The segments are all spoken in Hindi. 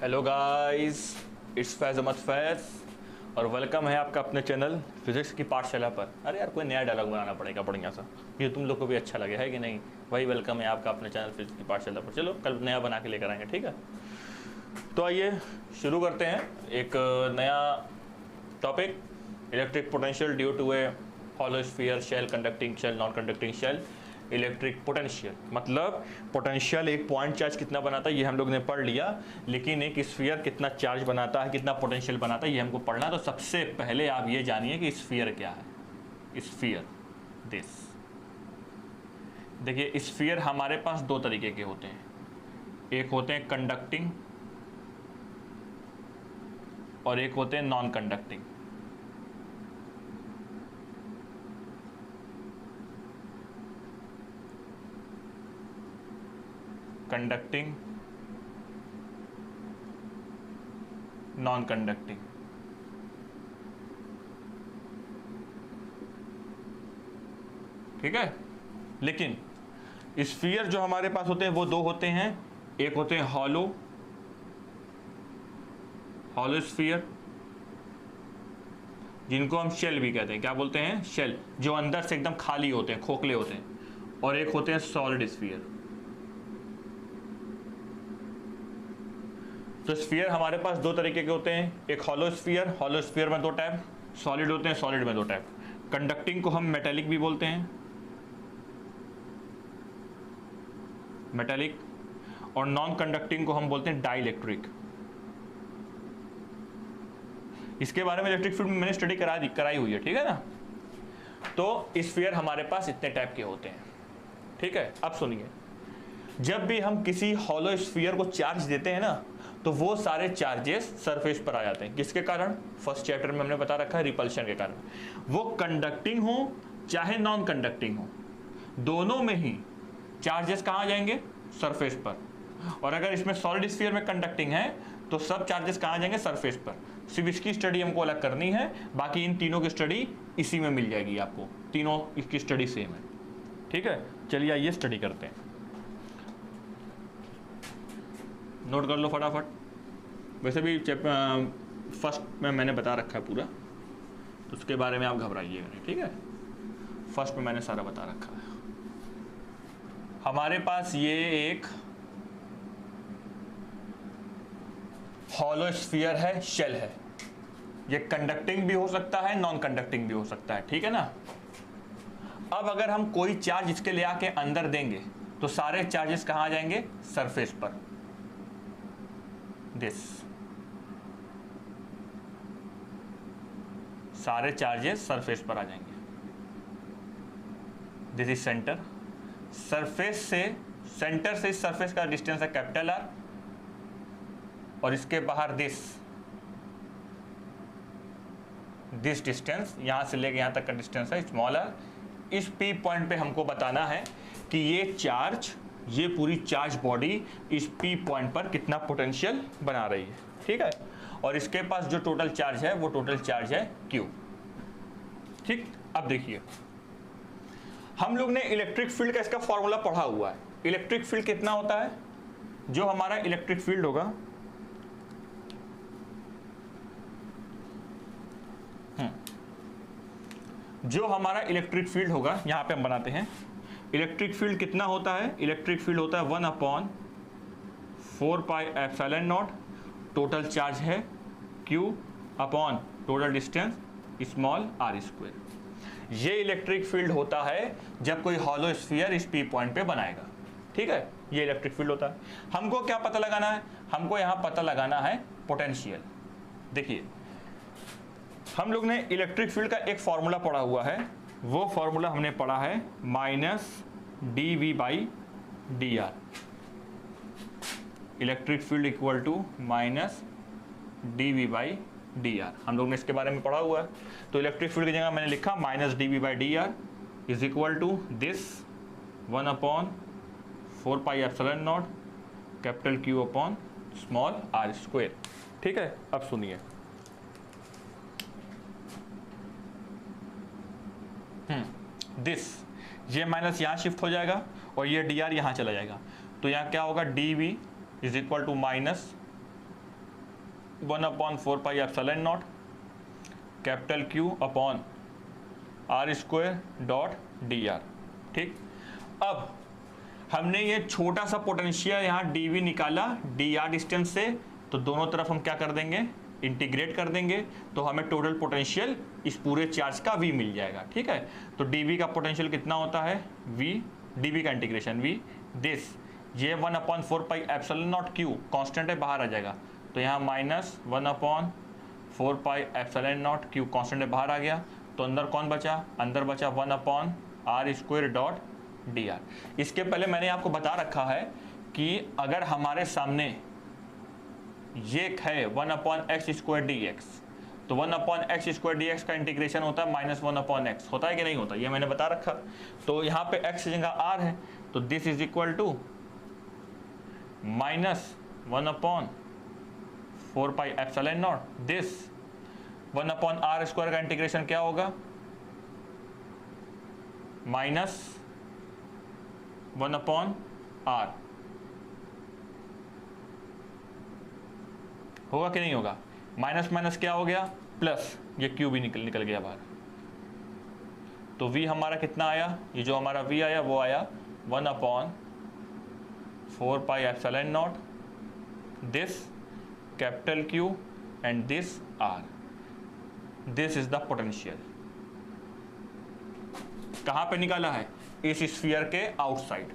हेलो गाइस, इट्स फैज़ अहमद फैज़ और वेलकम है आपका अपने चैनल फिज़िक्स की पाठशाला पर। अरे यार, कोई नया डायलॉग बनाना पड़ेगा बढ़िया सा, ये तुम लोग को भी अच्छा लगे, है कि नहीं। वही वेलकम है आपका अपने चैनल फिज़िक्स की पाठशाला पर। चलो कल नया बना के लेकर आएंगे, ठीक है। तो आइए शुरू करते हैं एक नया topic, electric potential due to a hollow sphere shell, conducting shell, non conducting shell. Electric potential मतलब पोटेंशियल एक पॉइंट चार्ज कितना बनाता है ये हम लोग ने पढ़ लिया, लेकिन एक स्फीयर कितना चार्ज बनाता है, कितना पोटेंशियल बनाता है ये हमको पढ़ना। तो सबसे पहले आप ये जानिए कि स्फीयर क्या है। स्फीयर दिस, देखिए स्फीयर हमारे पास दो तरीके के होते हैं, एक होते हैं कंडक्टिंग और एक होते हैं non conducting. Conducting, non conducting. ठीक है, लेकिन स्फीयर जो हमारे पास होते हैं वो दो होते हैं, एक होते हैं हॉलो स्फीयर, जिनको हम शेल भी कहते हैं। क्या बोलते हैं? शेल, जो अंदर से एकदम खाली होते हैं, खोखले होते हैं। और एक होते हैं सॉलिड स्फीयर। तो स्फीयर हमारे पास दो तरीके के होते हैं, एक हॉलो स्फीयर में दो टाइप, सॉलिड होते हैं, सॉलिड में दो टाइप। कंडक्टिंग को हम मेटेलिक भी बोलते हैं, मेटेलिक, और नॉन कंडक्टिंग को हम बोलते हैं डाइइलेक्ट्रिक। इसके बारे में इलेक्ट्रिक फील्ड में मैंने स्टडी कराई हुई है, ठीक है ना। तो स्फीयर हमारे पास इतने टाइप के होते हैं, ठीक है। अब सुनिए, जब भी हम किसी हॉलो स्फीयर को चार्ज देते हैं ना, तो वो सारे चार्जेस सरफेस पर आ जाते हैं। किसके कारण? फर्स्ट चैप्टर में हमने बता रखा है, रिपल्शन के कारण। वो कंडक्टिंग हो चाहे नॉन कंडक्टिंग हो, दोनों में ही चार्जेस कहाँ आ जाएंगे? सरफेस पर। और अगर इसमें सॉलिड स्फीयर में कंडक्टिंग है तो सब चार्जेस कहाँ जाएंगे? सरफेस पर। सिर्फ इसकी स्टडी हमको अलग करनी है, बाकी इन तीनों की स्टडी इसी में मिल जाएगी आपको, तीनों इसकी स्टडी सेम है, ठीक है। चलिए आइए स्टडी करते हैं, नोट कर लो फटाफट। वैसे भी फर्स्ट में मैंने बता रखा है पूरा, तो उसके बारे में आप घबराइएगा नहीं, ठीक है। फर्स्ट में मैंने सारा बता रखा है। हमारे पास ये एक हॉलो स्फीयर है, शेल है। ये कंडक्टिंग भी हो सकता है, नॉन कंडक्टिंग भी हो सकता है, ठीक है ना। अब अगर हम कोई चार्ज इसके ले आके अंदर देंगे तो सारे चार्जेस कहाँ आ जाएंगे? सरफेस पर। दिस, सारे चार्जेस सरफेस पर आ जाएंगे। This is centre. सरफेस से, सेंटर से इस सरफेस का डिस्टेंस है कैपिटल आर, और इसके बाहर दिस डिस्टेंस, यहां से लेके यहां तक का डिस्टेंस है स्मॉल आर। इस पी पॉइंट पे हमको बताना है कि ये चार्ज, ये पूरी चार्ज बॉडी इस पी पॉइंट पर कितना पोटेंशियल बना रही है, ठीक है। और इसके पास जो टोटल चार्ज है वो टोटल चार्ज है Q, ठीक। अब देखिए, हम लोग ने इलेक्ट्रिक फील्ड का इसका फॉर्मूला पढ़ा हुआ है। इलेक्ट्रिक फील्ड कितना होता है? जो हमारा इलेक्ट्रिक फील्ड होगा, जो हमारा इलेक्ट्रिक फील्ड होगा, यहां पे हम बनाते हैं। इलेक्ट्रिक फील्ड कितना होता है? इलेक्ट्रिक फील्ड होता है 1/4πε0। टोटल चार्ज है Q upon total distance small r²। ये इलेक्ट्रिक फील्ड होता है जब कोई हॉलो स्फीयर इस पी पॉइंट पे बनाएगा, ठीक है। ये इलेक्ट्रिक फील्ड होता है। हमको क्या पता लगाना है? हमको यहां पता लगाना है पोटेंशियल। देखिए, हम लोग ने इलेक्ट्रिक फील्ड का एक फॉर्मूला पढ़ा हुआ है, वो फॉर्मूला हमने पढ़ा है -dV/dr। Electric field equal to -dV/dr, हम लोग ने इसके बारे में पढ़ा हुआ है। तो इलेक्ट्रिक फील्ड की जगह मैंने लिखा -dV/dr is equal to this 1/4πε0 capital Q upon small r², ठीक है। अब सुनिए, दिस, ये माइनस यहाँ शिफ्ट हो जाएगा और ये डी आर यहाँ चला जाएगा। तो यहाँ क्या होगा, D V is equal to minus 1/4πε0 capital Q upon R square dot D R. ठीक, अब हमने ये छोटा सा पोटेंशियल यहाँ dv निकाला dr डिस्टेंस से, तो दोनों तरफ हम क्या कर देंगे, इंटीग्रेट कर देंगे, तो हमें टोटल पोटेंशियल इस पूरे चार्ज का v मिल जाएगा। ठीक है, तो dv का पोटेंशियल कितना होता है, v, dv का इंटीग्रेशन v, दिस ये 1/4πε0 q कांस्टेंट है, बाहर आ जाएगा, तो यहाँ -1/4πε0 q कांस्टेंट है, बाहर आ गया, तो अंदर कौन बचा, अंदर बचा 1/r² डॉट डी आर। इसके पहले मैंने आपको बता रखा है कि अगर हमारे सामने ये है 1/x² dx, तो 1/x² dx का इंटीग्रेशन होता है -1/x, होता है कि नहीं होता, ये मैंने बता रखा। तो यहाँ पे x की जगह r है, तो this is equal to -1/4πε0, this 1/r² का इंटीग्रेशन क्या होगा, -1/r, होगा कि नहीं होगा, माइनस माइनस क्या हो गया, प्लस, ये q भी निकल गया बाहर, तो v हमारा कितना आया, ये जो हमारा v आया वो आया 1/4πε0, this capital Q and this r, this is the potential. कहां पे निकाला है, इस स्फीयर के outside,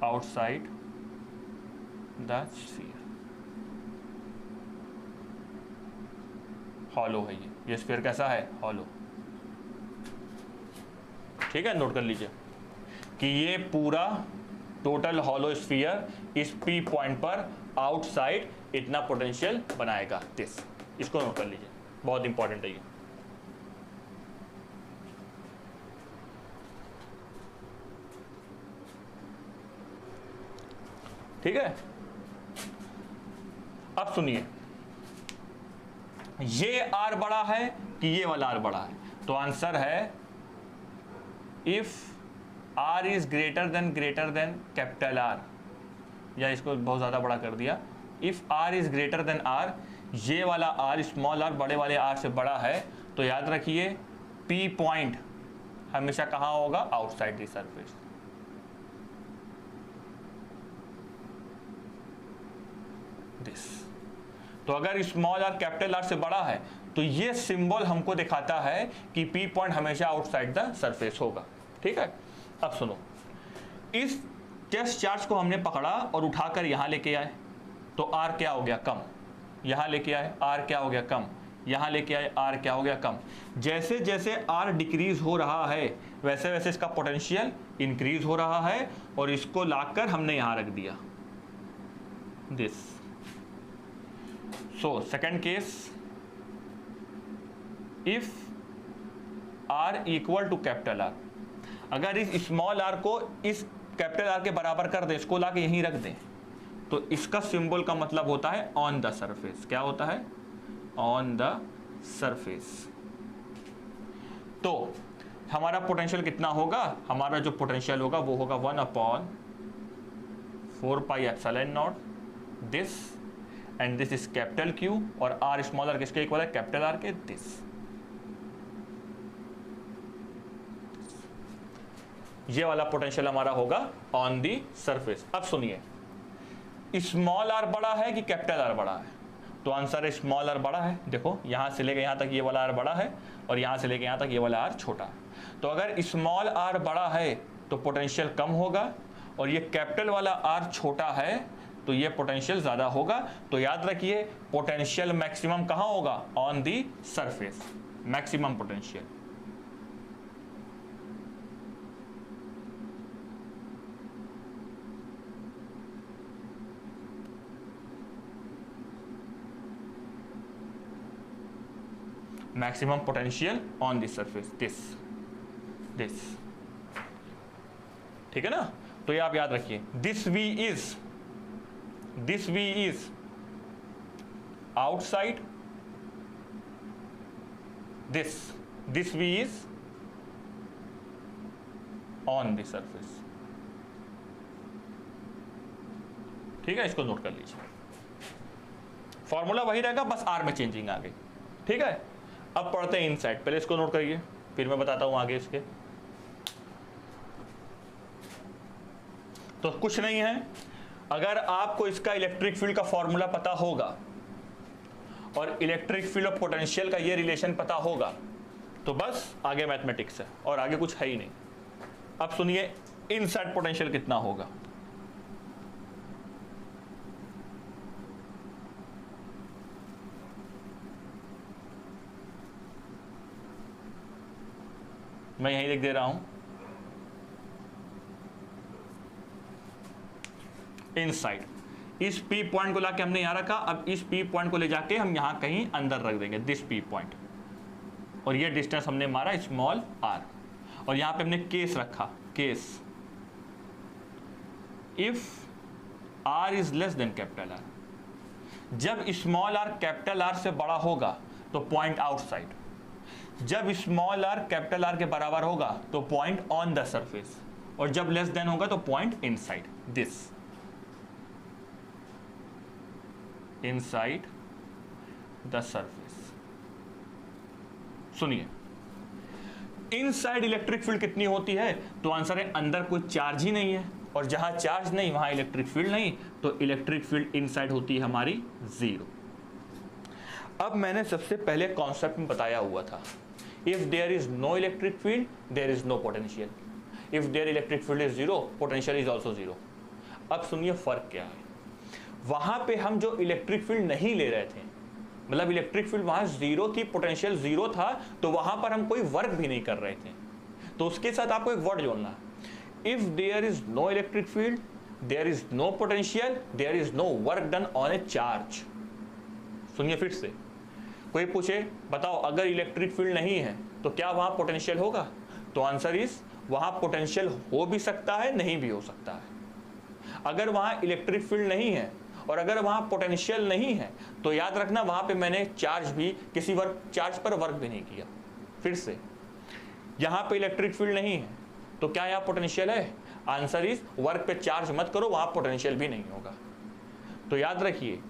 outside the sphere, hollow है ये स्फीयर कैसा है, हॉलो। ठीक है, नोट कर लीजिए कि ये पूरा टोटल हॉलो स्फीयर इस P पॉइंट पर आउटसाइड इतना पोटेंशियल बनाएगा, दिस, इसको नोट कर लीजिए, बहुत इंपॉर्टेंट है ये। ठीक है, अब सुनिए, ये r बड़ा है कि ये वाला r बड़ा है, तो आंसर है if r is greater than capital R, या इसको बहुत ज्यादा बड़ा कर दिया, if r is greater than R, ये वाला r स्मॉल r बड़े वाले r से बड़ा है, तो याद रखिए P पॉइंट हमेशा कहां होगा, आउटसाइड द सरफेस। दिस, तो अगर स्मॉल r कैपिटल R से बड़ा है, तो ये सिंबल हमको दिखाता है कि P पॉइंट हमेशा आउटसाइड द सरफेस होगा। ठीक है, अब सुनो, इस टेस्ट चार्ज को हमने पकड़ा और उठाकर यहां लेके आए, तो R क्या हो गया, कम, यहां लेके आए R क्या हो गया, कम, यहां लेके आए R क्या हो गया, कम। जैसे जैसे R डिक्रीज हो रहा है वैसे वैसे इसका पोटेंशियल इंक्रीज हो रहा है, और इसको लाकर हमने यहां रख दिया, this. So second case, if R equal to capital R, अगर इस स्मॉल r को इस कैपिटल R के बराबर कर दें, इसको लाके यहीं रख दें, तो इसका सिंबल का मतलब होता है ऑन द सरफेस। क्या होता है, ऑन द सरफेस। तो हमारा पोटेंशियल कितना होगा, हमारा जो पोटेंशियल होगा वो होगा 1/4πε0, this and this is capital Q, और R स्मॉलर किसके इक्वल है, कैपिटल R के, दिस। ये वाला पोटेंशियल हमारा होगा ऑन दी सरफेस। अब सुनिए, स्मॉल r बड़ा है कि कैपिटल R बड़ा है, तो आंसर है स्मॉल r बड़ा है। देखो यहां से लेके यहां तक ये वाला r बड़ा है, और यहां से लेके यहां तक ये वाला r छोटा है। तो अगर स्मॉल r बड़ा है तो पोटेंशियल कम होगा, और ये कैपिटल वाला r छोटा है तो ये पोटेंशियल ज्यादा होगा। तो याद रखिए पोटेंशियल मैक्सिमम कहां होगा, on the surface, maximum potential. maximum potential on the surface, this। ठीक है ना, तो ये आप याद रखिए, this V is outside, this V is on the surface। ठीक है, इसको नोट कर लीजिए, फॉर्मूला वही रहेगा, बस आर में चेंजिंग आ गई। ठीक है, अब पढ़ते हैं इनसाइड, पहले इसको नोट करिए फिर मैं बताता हूं आगे इसके। तो कुछ नहीं है, अगर आपको इसका इलेक्ट्रिक फील्ड का फॉर्मूला पता होगा और इलेक्ट्रिक फील्ड और पोटेंशियल का ये रिलेशन पता होगा तो बस आगे मैथमेटिक्स है और आगे कुछ है ही नहीं। अब सुनिए इनसाइड पोटेंशियल कितना होगा। मैं यहीं लिख दे रहा हूं, इनसाइड। इस पी पॉइंट को लाके हमने यहां रखा, अब इस पी पॉइंट को ले जाके हम यहां कहीं अंदर रख देंगे, दिस पी पॉइंट, और ये डिस्टेंस हमने मारा स्मॉल आर, और यहां पे हमने केस रखा, case if R is less than capital R. जब स्मॉल आर कैपिटल आर से बड़ा होगा तो पॉइंट आउटसाइड, जब स्मॉल आर कैपिटल आर के बराबर होगा तो पॉइंट ऑन द सरफेस, और जब लेस देन होगा तो point inside, this inside the surface. सुनिए इनसाइड इलेक्ट्रिक फील्ड कितनी होती है, तो आंसर है अंदर कोई चार्ज ही नहीं है, और जहां चार्ज नहीं वहां इलेक्ट्रिक फील्ड नहीं, तो इलेक्ट्रिक फील्ड इनसाइड होती है हमारी 0। अब मैंने सबसे पहले कॉन्सेप्ट में बताया हुआ था, if there is no electric field there is no potential, if there electric field is 0 potential is also 0। अब सुनिए फर्क क्या है, वहां पे हम जो इलेक्ट्रिक फील्ड नहीं ले रहे थे, मतलब इलेक्ट्रिक फील्ड वहां 0 थी, पोटेंशियल 0 था, तो वहां पर हम कोई वर्क भी नहीं कर रहे थे, तो उसके साथ आपको एक वर्ड जोड़ना है, if there is no electric field there is no potential there is no work done on a charge. सुनिए फिर से, कोई पूछे बताओ अगर इलेक्ट्रिक फील्ड नहीं है तो क्या वहां पोटेंशियल होगा, तो आंसर इज वहां पोटेंशियल हो भी सकता है, नहीं भी हो सकता है। अगर वहां इलेक्ट्रिक फील्ड नहीं है और अगर वहां पोटेंशियल नहीं है तो याद रखना वहां पे मैंने चार्ज भी किसी वर्क चार्ज पर वर्क भी नहीं किया। फिर से, यहां पे इलेक्ट्रिक फील्ड नहीं है तो क्या यहां पोटेंशियल है, आंसर इज वर्क पे चार्ज मत करो, वहां पोटेंशियल भी नहीं होगा। तो याद रखिए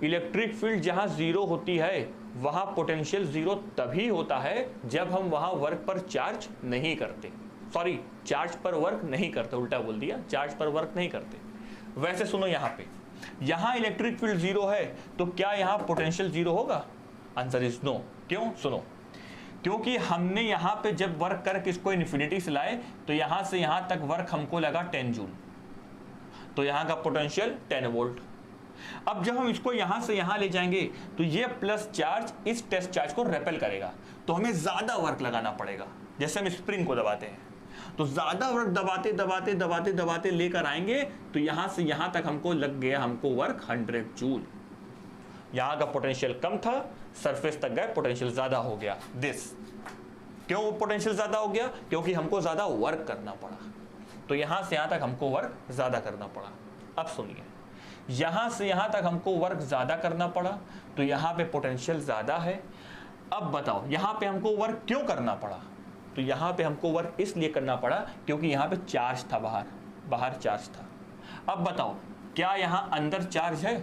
इलेक्ट्रिक फील्ड जहां 0 होती है वहां पोटेंशियल 0 तभी होता है जब हम वहां वर्क पर चार्ज नहीं करते, सॉरी चार्ज पर वर्क नहीं करते, उल्टा बोल दिया, चार्ज पर वर्क नहीं करते। वैसे सुनो, यहां पे यहां इलेक्ट्रिक फील्ड 0 है तो क्या यहां पोटेंशियल 0 होगा, आंसर इज नो। क्यों, सुनो, क्योंकि हमने यहां पे जब वर्क करके इसको इन्फिनिटी से लाए तो यहां से यहां तक वर्क हमको लगा 10 जूल, तो यहां का पोटेंशियल 10 वोल्ट। अब जब हम इसको यहां से यहां ले जाएंगे तो ये प्लस चार्ज इस टेस्ट चार्ज को रेपेल करेगा, तो हमें ज्यादा वर्क लगाना पड़ेगा। जैसे हम स्प्रिंग को दबाते हैं तो ज्यादा वर्क दबाते दबाते दबाते दबाते लेकर आएंगे तो यहां से यहां तक हमको लग गया हमको वर्क 100 जूल। यहां का पोटेंशियल कम था, सरफेस तक गए, पोटेंशियल ज्यादा हो गया, दिस। क्यों पोटेंशियल ज्यादा हो गया, क्योंकि हमको ज्यादा वर्क करना पड़ा, तो यहां से यहां तक हमको वर्क ज्यादा करना पड़ा। अब सुनिए, यहां से यहां तक हमको वर्क ज्यादा करना पड़ा तो यहां पे पोटेंशियल ज्यादा है। अब बताओ यहां पे हमको वर्क क्यों करना पड़ा, तो यहां पे हमको वर्क इसलिए करना पड़ा क्योंकि यहां पे चार्ज था, बाहर चार्ज था। अब बताओ क्या यहां अंदर चार्ज है,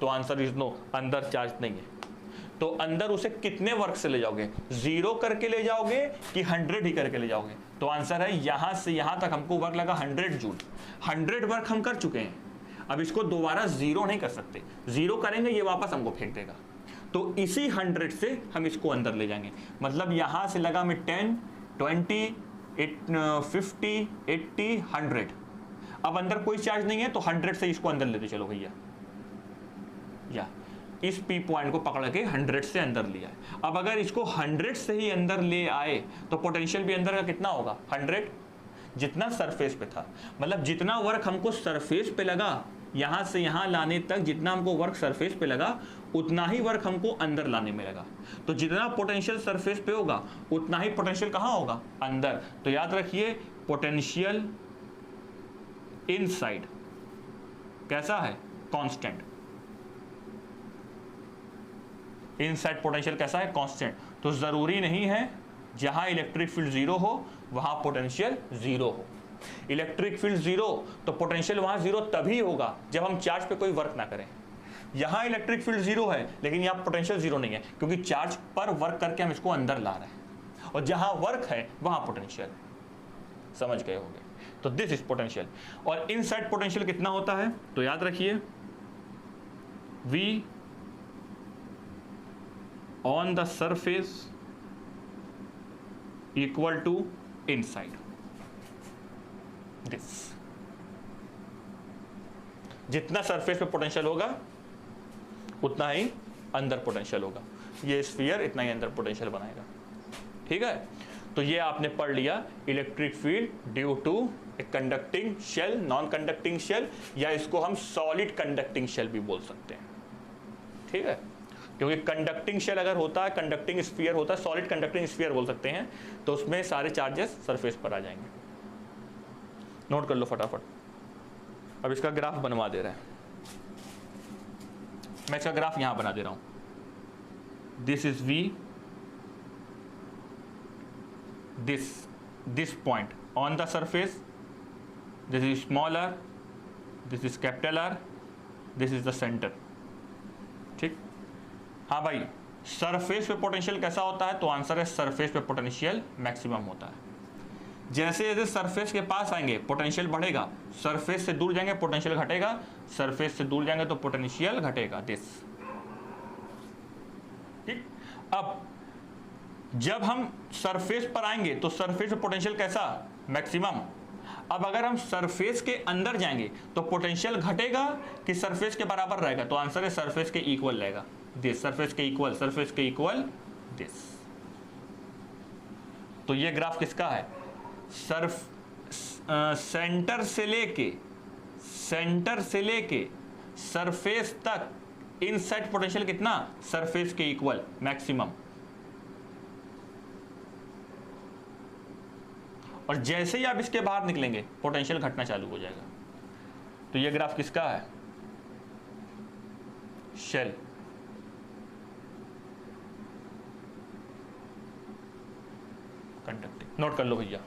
तो आंसर इज नो, अंदर चार्ज नहीं है। तो अंदर उसे कितने वर्क से ले जाओगे, 0 करके ले जाओगे कि 100 ही करके ले जाओगे, तो आंसर है यहां से यहां तक हमको वर्क लगा 100 जूल। 100 वर्क हम कर चुके हैं, अब इसको दोबारा 0 नहीं कर सकते, 0 करेंगे ये वापस हमको फेंक देगा, तो इसी 100 से हम इसको अंदर ले जाएंगे। मतलब यहां से लगा में 10, 20, 50, 80, 100। अब अंदर कोई चार्ज नहीं है तो 100 से इसको अंदर लेते चलो भैया, या इस पी पॉइंट को पकड़ के 100 से अंदर लिया है। अब अगर इसको 100 से ही अंदर ले आए तो पोटेंशियल भी अंदर का कितना होगा, 100, जितना सरफेस पे था। मतलब जितना वर्क हमको सरफेस पे लगा, यहां से यहां लाने तक जितना हमको वर्क सरफेस पे लगा उतना ही वर्क हमको अंदर लाने में लगा। तो जितना पोटेंशियल सरफेस पे होगा उतना ही पोटेंशियल कहां होगा, अंदर। तो याद रखिए पोटेंशियल इनसाइड कैसा है, कांस्टेंट। इनसाइड पोटेंशियल कैसा है, कांस्टेंट। तो जरूरी नहीं है जहां इलेक्ट्रिक फील्ड 0 हो वहां पोटेंशियल 0 हो। इलेक्ट्रिक फील्ड जीरो, तो पोटेंशियल वहां जीरो तभी होगा जब हम चार्ज पे कोई वर्क ना करें। यहां इलेक्ट्रिक फील्ड जीरो है लेकिन यहां पोटेंशियल जीरो नहीं है, क्योंकि चार्ज पर वर्क करके हम इसको अंदर ला रहे हैं, और जहां वर्क है वहां पोटेंशियल। समझ गए होंगे? तो दिस इज पोटेंशियल। और इनसाइड पोटेंशियल कितना होता है? तो याद रखिए, V on the surface equal to inside this. जितना सरफेस पे पोटेंशियल होगा उतना ही अंदर पोटेंशियल होगा। ये स्फीयर इतना ही अंदर पोटेंशियल बनाएगा। ठीक है, तो ये आपने पढ़ लिया electric field due to a conducting shell, non conducting shell, या इसको हम सॉलिड कंडक्टिंग शेल भी बोल सकते हैं। ठीक है, क्योंकि कंडक्टिंग शेल अगर होता है, कंडक्टिंग स्फीयर होता है, सॉलिड कंडक्टिंग स्फीयर बोल सकते हैं, तो उसमें सारे चार्जेस सरफेस पर आ जाएंगे। नोट कर लो फटाफट। अब इसका ग्राफ बनवा दे रहे हैं, मैं इसका ग्राफ यहां बना दे रहा हूं। This is V, this point on the surface, this is small r, this is capital R, this is the center। ठीक, हाँ भाई, सरफेस पे पोटेंशियल कैसा होता है? तो आंसर है सरफेस पे पोटेंशियल मैक्सिमम होता है। जैसे जैसे सरफेस के पास आएंगे पोटेंशियल बढ़ेगा, सरफेस से दूर जाएंगे पोटेंशियल घटेगा, सरफेस से दूर जाएंगे तो पोटेंशियल घटेगा। दिस। ठीक, अब जब हम सरफेस पर आएंगे तो सरफेस पे पोटेंशियल कैसा? मैक्सिमम। अब अगर हम सरफेस के अंदर जाएंगे तो पोटेंशियल घटेगा कि सरफेस के बराबर रहेगा? तो आंसर है सरफेस के इक्वल रहेगा। दिस, सरफेस के इक्वल, सरफेस के इक्वल दिस। तो ये ग्राफ किसका है? सेंटर से लेके सरफेस तक इनसाइड पोटेंशियल कितना? सरफेस के इक्वल मैक्सिमम। और जैसे ही आप इसके बाहर निकलेंगे पोटेंशियल घटना चालू हो जाएगा। तो ये ग्राफ किसका है? शेल। कंडक्टिंग। नोट कर लो भैया।